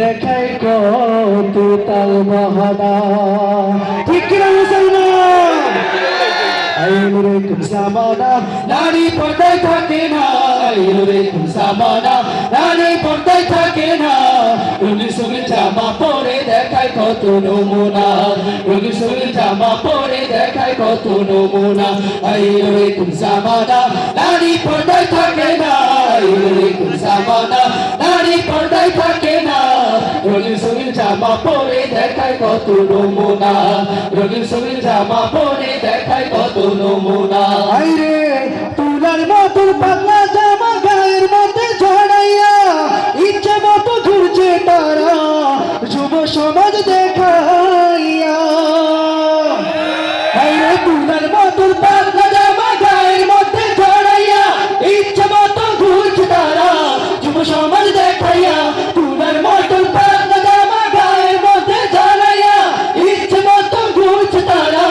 দেখাই কত তাল বাহানা ঠিক কিনা মুসলমান আইলো রে কোন জামানা নারী পর্দায় থাকে না আইলো রে কোন জামানা নারী পর্দায় থাকে না রঙিন সঙ্গীর জামা পরে দেখায় কত নমুনা রঙিন সঙ্গীর জামা পরে দেখায় কত নমুনা আইলো রে কোন জামানা নারী পর্দায় থাকে না আইলো রে কোন জামানা নারী পর্দায় থাকে না রঙিন সঙ্গীর জামা পরে দেখায় কত নমুনা রঙিন সঙ্গীর জামা পরে দেখায় কত নমুনা আইরে তুলার মতন পাতলা জামা গায়ের মধ্যে ছড়াইয়া ইচ্ছে মতো ঘুরছে তারা যুব সমাজ দেখাইয়া আইরে তুলার মতন পাতলা জামা গায়ের মধ্যে ছড়াইয়া ইচ্ছে মতো ঘুরছে তারা যুব সমাজ দেখাইয়া তুলার মতন পাতলা জামা গায়ের মধ্যে ছড়াইয়া ইচ্ছে মতো ঘুরছে তারা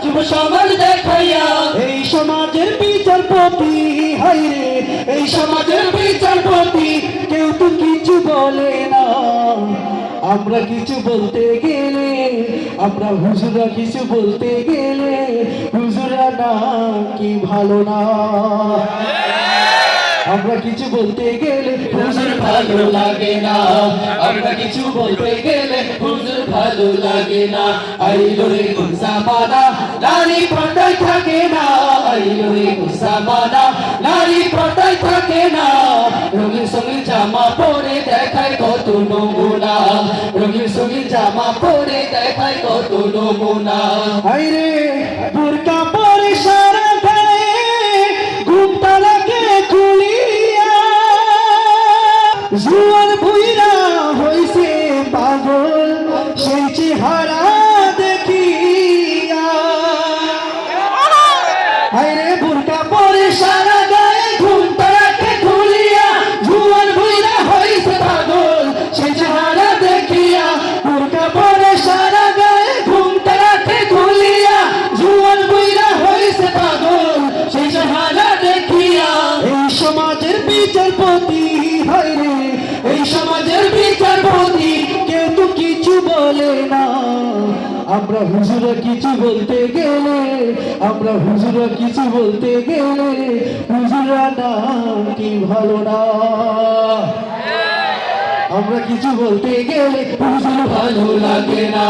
যুব সমাজ দেখাইয়া এই সমাজের বিচারপতি হায়রে এই সমাজের বিচারপতি কেউ তো কিছু বলে না আমরা কিছু বলতে গেলে আমরা হুজুরা কিছু বলতে গেলে হুজুরা না কি ভালো না আমরা কিছু বলতে গেলে হুজুর ভালো লাগে না আমরা কিছু বলতে গেলে হুজুর ভালো লাগে না আইলো রে কোন জামানা নারী পর্দায় থাকে না আইলো রে কোন জামানা নারী পর্দায় থাকে না রঙিন সঙ্গীর জামা পরে দেখায় কত নমুনা রঙিন সঙ্গীর জামা পরে দেখায় কত নমুনা আইরে বোরকা পরে সারা গায়ে ঘুমটা লাগে খুলিয়া জুয়ান ভুইরা হইছে পাগল সেই চেহারা দেখিয়া আইরে বোরকা পরে সারা গায়ে ঘুমটা রাখে খুলিয়া জুয়ান ভুইরা হইছে পাগল সেই চেহারা দেখিয়া বোরকা পরে সারা গায়ে ঘুমটা রাখে খুলিয়া জুয়ান ভুইরা হইছে পাগল সেই চেহারা দেখিয়া এই সমাজের বিচারপতি হায়রে এই সমাজের বিচারপতি কেউ তো কিছু বলে না আমরা হুজুরা কিছু বলতে গেলে আমরা হুজুরা কিছু বলতে গেলে হুজুরা না কি ভালো না আমরা কিছু বলতে গেলে হুজুর ভালো লাগে না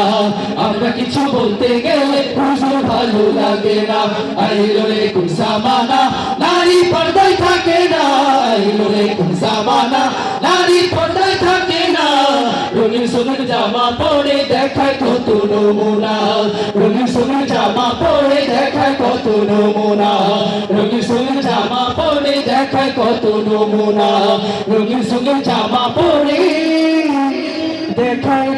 আমরা কিছু বলতে গেলে হুজুর ভালো লাগে না আইলো রে কোন জামানা নারী পর্দায় থাকে না আইলো রে কোন জামানা নারী পর্দায় থাকে না রঙিন সঙ্গীর জামা পরে দেখায় কত নমুনা রঙিন সঙ্গীর জামা পরে দেখায় কত নমুনা রঙিন সঙ্গীর জামা পরে দেখায় কত নমুনা রঙিন সঙ্গীর জামা পরে দেখায়